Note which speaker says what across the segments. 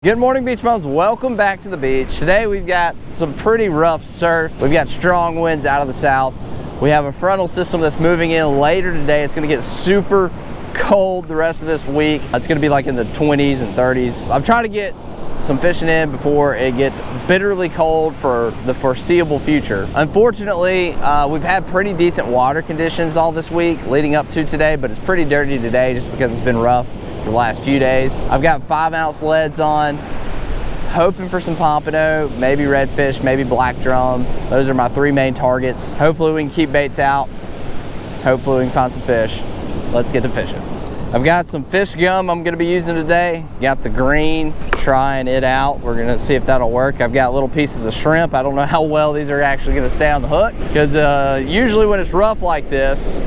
Speaker 1: Good morning, beach bums. Welcome back to the beach. Today we've got some pretty rough surf. We've got strong winds out of the south. We have a frontal system that's moving in later today. It's going to get super cold the rest of this week. It's going to be like in the 20s and 30s. I'm trying to get some fishing in before it gets bitterly cold for the foreseeable future. Unfortunately, we've had pretty decent water conditions all this week leading up to today, but it's pretty dirty today just because it's been rough for the last few days. I've got 5-ounce leads on, hoping for some pompano, maybe redfish, maybe black drum. Those are my three main targets. Hopefully we can keep baits out. Hopefully we can find some fish. Let's get to fishing. I've got some fish gum I'm gonna be using today. Got the green, trying it out. We're gonna see if that'll work. I've got little pieces of shrimp. I don't know how well these are actually gonna stay on the hook, because usually when it's rough like this,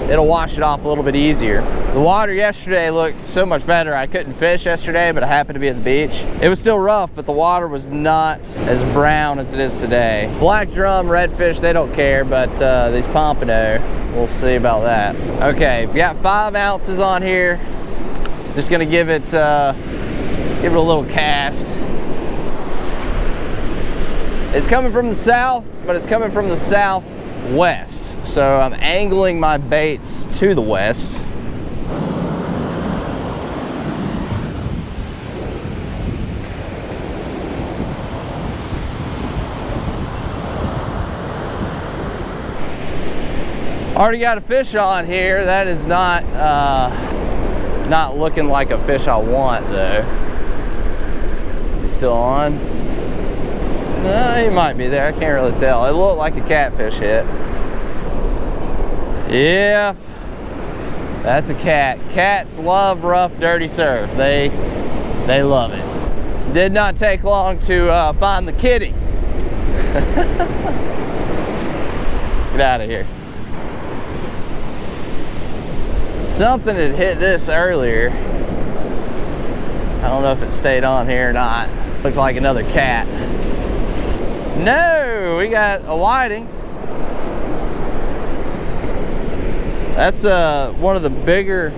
Speaker 1: it'll wash it off a little bit easier. The water yesterday looked so much better. I couldn't fish yesterday, but I happened to be at the beach. It was still rough, but the water was not as brown as it is today. Black drum, redfish, they don't care, but these pompano, we'll see about that. Okay, we got 5 ounces on here. Just gonna give it a little cast. It's coming from the south, but it's coming from the southwest. So I'm angling my baits to the west. Already got a fish on here. That is not looking like a fish I want though. Is he still on? No, he might be there. I can't really tell. It looked like a catfish hit. Yeah, that's a cat. Cats love rough, dirty surf. They love it. Did not take long to find the kitty. Get out of here. Something had hit this earlier. I don't know if it stayed on here or not. Looked like another cat. No, we got a whiting. That's one of the bigger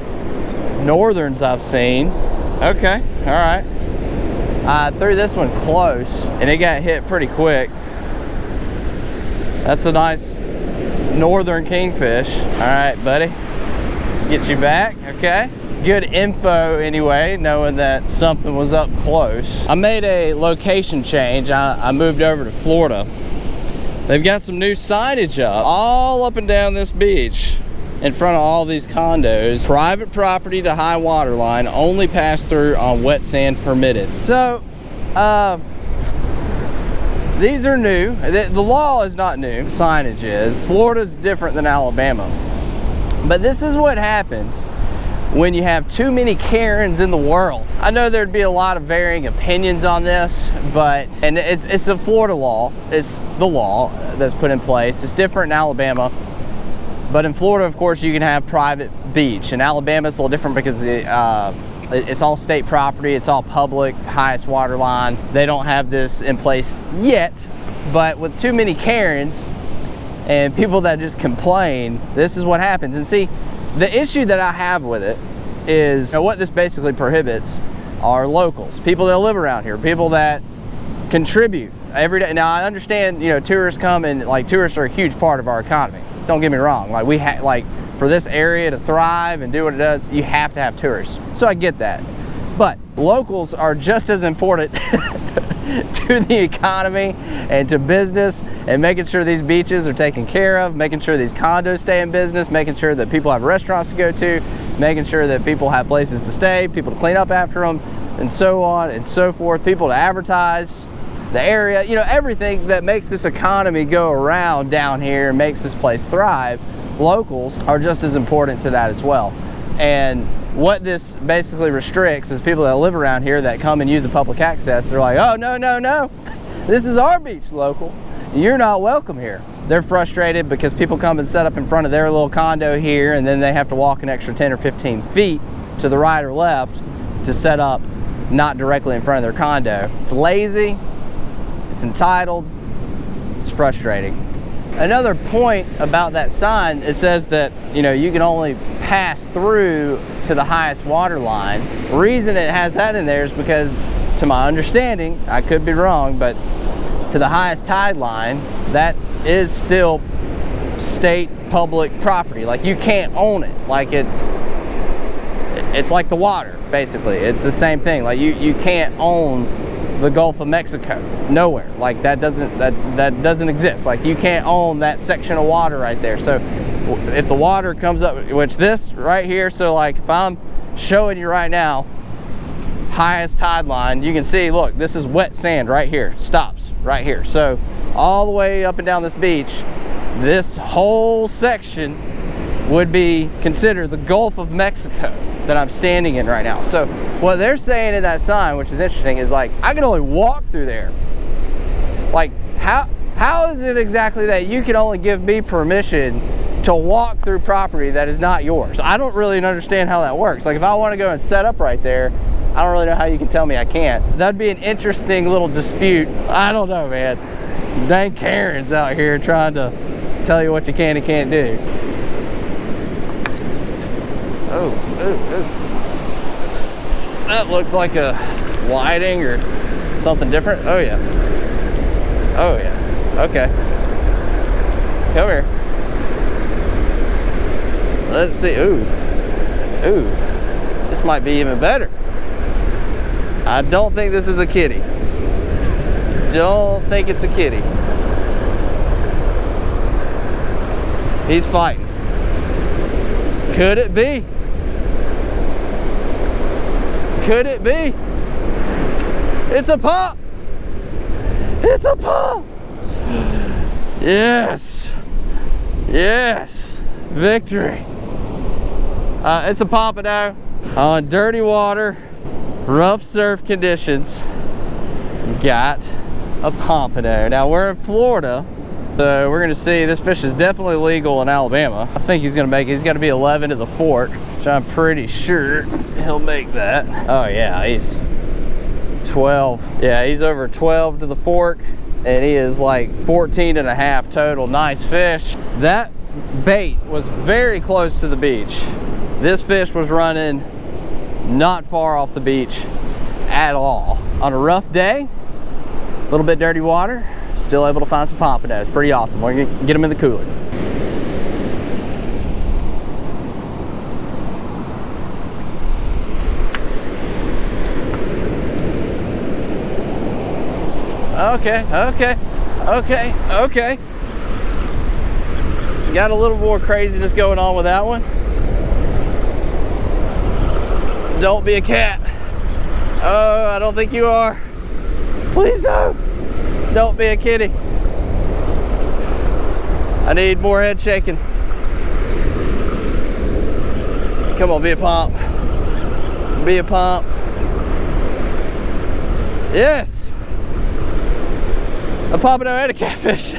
Speaker 1: northerns I've seen. Okay, all right. I threw this one close and it got hit pretty quick. That's a nice northern kingfish. All right, buddy. Get you back, okay. It's good info anyway, knowing that something was up close. I made a location change. I moved over to Florida. They've got some new signage up all up and down this beach in front of all these condos. Private property to high water line, only pass through on wet sand permitted. So, these are new. The law is not new, the signage is. Florida's different than Alabama. But this is what happens when you have too many Karens in the world. I know there'd be a lot of varying opinions on this, and it's a Florida law. It's the law that's put in place. It's different in Alabama. But in Florida, of course, you can have private beach. In Alabama, it's a little different because it's all state property. It's all public, highest water line. They don't have this in place yet, but with too many Karens and people that just complain, this is what happens. And see, the issue that I have with it is, what this basically prohibits are locals, people that live around here, people that contribute every day. Now, I understand, tourists come, and like tourists are a huge part of our economy. Don't get me wrong. Like for this area to thrive and do what it does, you have to have tourists. So I get that. But locals are just as important to the economy and to business, and making sure these beaches are taken care of, making sure these condos stay in business, making sure that people have restaurants to go to, making sure that people have places to stay, people to clean up after them, and so on and so forth, people to advertise the area, everything that makes this economy go around down here and makes this place thrive. Locals are just as important to that as well. And what this basically restricts is people that live around here that come and use the public access. They're like, oh, no, this is our beach, local. You're not welcome here. They're frustrated because people come and set up in front of their little condo here, and then they have to walk an extra 10 or 15 feet to the right or left to set up not directly in front of their condo. It's lazy, it's entitled, it's frustrating. Another point about that sign, it says that, you can only pass through to the highest water line. The reason it has that in there is because to my understanding, I could be wrong, but to the highest tide line, that is still state public property. Like, you can't own it. Like, it's like the water, basically. It's the same thing. Like, you can't own the Gulf of Mexico nowhere. Like, that doesn't exist. Like, you can't own that section of water right there. So if the water comes up, which this right here, so like if I'm showing you right now highest tide line, you can see, look, this is wet sand right here, stops right here. So all the way up and down this beach, this whole section would be considered the Gulf of Mexico that I'm standing in right now. So what they're saying in that sign, which is interesting, is like, I can only walk through there. Like, how is it exactly that you can only give me permission to walk through property that is not yours? I don't really understand how that works. Like, if I want to go and set up right there, I don't really know how you can tell me I can't. That'd be an interesting little dispute. I don't know, man. Dang Karens out here trying to tell you what you can and can't do. Oh. That looked like a whiting or something different. Oh yeah. Okay. Come here. Let's see. Ooh. This might be even better. I don't think this is a kitty. Don't think it's a kitty. He's fighting. Could it be? Could it be? It's a pup. It's a pup. Yes. Victory. It's a pompano on dirty water, rough surf conditions. Got a pompano. Now we're in Florida, so we're gonna see. This fish is definitely legal in Alabama. I think he's gonna make it. He's got to be 11 to the fork, which I'm pretty sure he'll make that. Oh yeah, he's 12. Yeah, he's over 12 to the fork, and he is like 14 and a half total. Nice fish. That bait was very close to the beach. This fish was running not far off the beach at all. On a rough day, a little bit dirty water, still able to find some pompanos. Pretty awesome. We're gonna get them in the cooler. Okay. Got a little more craziness going on with that one. Don't be a cat. Oh, I don't think you are. Please no. Don't be a kitty. I need more head shaking. Come on, be a pomp. Be a pomp. Yes. A pompano and a catfish.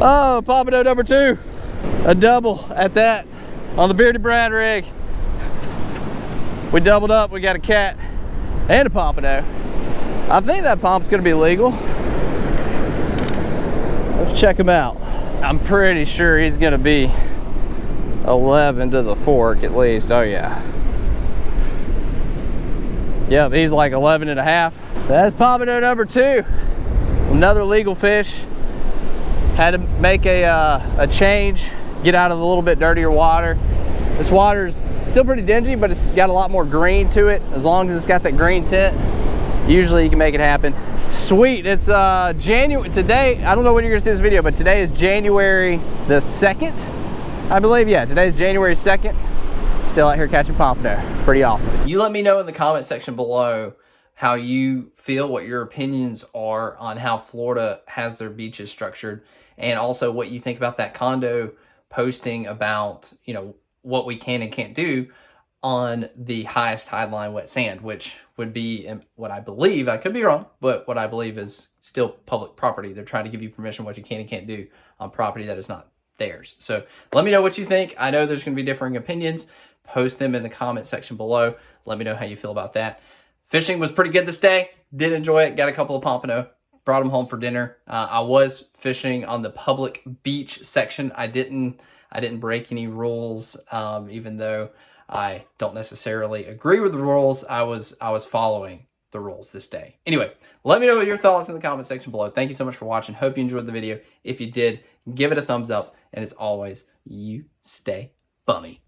Speaker 1: Oh, pompano number 2. A double at that on the Bearded Brad rig. We doubled up. We got a cat and a pompano. I think that pomp's gonna be legal. Let's check him out. I'm pretty sure he's gonna be 11 to the fork at least. Oh yeah. Yep, he's like 11 and a half. That's pompano number 2. Another legal fish. Had to make a change, get out of the little bit dirtier water. This water's still pretty dingy, but it's got a lot more green to it. As long as it's got that green tint, usually you can make it happen. Sweet, it's January, today, I don't know when you're gonna see this video, but today is January the 2nd, I believe. Yeah, today is January 2nd. Still out here catching pompano. Pretty awesome. You let me know in the comment section below how you feel, what your opinions are on how Florida has their beaches structured, and also what you think about that condo posting about, you know, what we can and can't do on the highest tide line wet sand, which would be what I believe, I could be wrong, but what I believe is still public property. They're trying to give you permission what you can and can't do on property that is not theirs. So let me know what you think. I know there's going to be differing opinions. Post them in the comment section below. Let me know how you feel about that. Fishing was pretty good this day. Did enjoy it. Got a couple of pompano. Brought them home for dinner. I was fishing on the public beach section. I didn't break any rules, even though
Speaker 2: I don't necessarily agree with the rules. I was following the rules this day. Anyway, let me know what your thoughts in the comment section below. Thank you so much for watching. Hope you enjoyed the video. If you did, give it a thumbs up. And as always, you stay bummy.